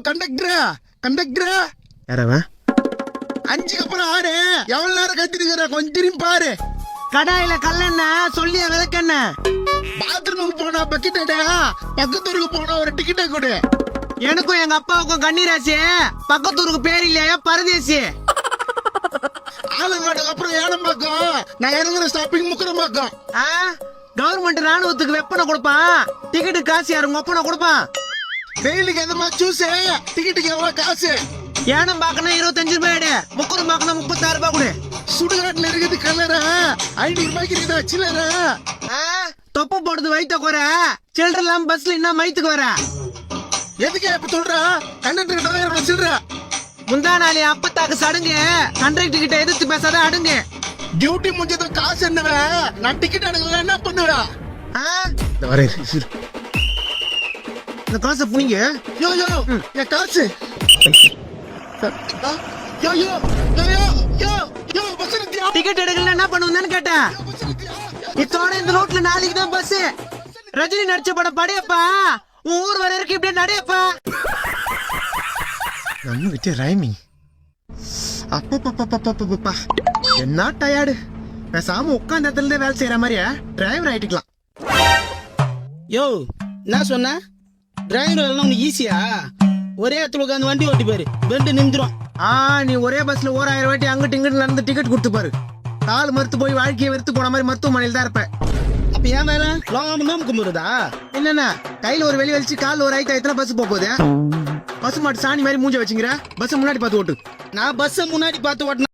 கண்டக்டரா கண்டக்டரா யாரவன்? 5க்கு அப்புறம் 6 எவ்வளவு நேரம் கத்திருக்கிற கொஞ்சம் திரும்பி பாரு. கடாயில கல்லெண்ண சொல்லிய விளக்கெண்ண. பாத்ரூமுக்கு போனா பக்கெட்டா, பக்கத்தூருக்கு போனா ஒரு டிக்கெட்டை கொடு. எனக்கும் எங்க அப்பாவுக்கும் கண்ணீராச்சு. பக்கத்தூருக்கு பேர் இல்லையா பரதேசி. ஆலங்காட்டுக்கு அப்புறம் ஏனம்பாக்கம், நான் இறங்குற ஸ்டாப்பிங் முக்கரம்பாக்கம். கவர்மெண்ட் ராணுவத்துக்கு வெப்பனை கொடுப்பான், டிக்கெட்டு காசு யாரு உங்க ஒப்பனை கொடுப்பான். வெயிலுக்கு எதமா ஜூஸ், டிக்கெட்டுக்கு எவ்வளவு காசு? ஏனம் பாக்கணும் 25 ரூபாய், முக்கரம் பாக்கணும் 36 ரூபாய் கொடு. சுடுகாட்டுல இருக்குது கலரா, 500 ரூபாய்க்கு இருக்குதா சில்லற? தொப்ப போடுறது வயிற்ற குறை, சில்லற இல்லாம பஸ்ல என்ன மயத்துக்கு வர? எதுக்கு இப்ப சொல்றா? கண்டக்டர் கிட்ட சில்லற. முந்தா நாளே அப்பத்தாக்கு சடுங்கு, கண்டக்டர் கிட்ட எதிர்த்து பேசாத அடுங்க. டியூட்டி முடிஞ்சதும் காசு என்னவ, நான் டிக்கெட் எடுக்கல என்ன பண்ணுவா? இந்த காசை புனிங்க. யோ யோ என் காசு. யோ யோ யோ யோ யோ பஸ் நிறுத்தியா? டிக்கெட் எடுக்கல என்ன பண்ணுவேன்னு கேட்டேன். இத்தோட இந்த ரோட்ல நாளைக்கு தான் பஸ். ரஜினி நடிச்ச படம் படையப்பா, உன் ஊர் வர இருக்கு இப்படியே நடையப்பா. நம்ம கிட்ட ரைமிங். அப்பப்பா என்ன டயர்டு. பேசாம உட்காந்த இடத்துல வேலை செய்யற மாதிரியா டிரைவர் ஆயிட்டுக்கலாம். யோ என்ன சொன்ன? டிரைவர் உனக்கு ஈஸியா? ஒரே இடத்துல உட்காந்து வண்டி ஓட்டி பாரு, பெண்டு நின்றுடும். நீ ஒரே பஸ்ல 1000 வாட்டி அங்கிட்டு இங்கிட்டு நடந்து டிக்கெட் கொடுத்து பாரு. கால் மறுத்து போய் வாழ்க்கையை வெறுத்து போன மாதிரி மருத்துவமனையில் தான் இருப்பேன். அப்ப ஏன் வேற லோகம் கும்பிடுறதா? என்னன்னா கையில ஒரு வெளி வலிச்சு காலில் ஒரு ஐத்த எத்தனை பஸ் போகுது? பசு மாட்டு சாணி மாதிரி மூஞ்ச வச்சுங்கிற. பஸ் முன்னாடி பார்த்து ஓட்டு. நான் பஸ் முன்னாடி பார்த்து ஓட்டின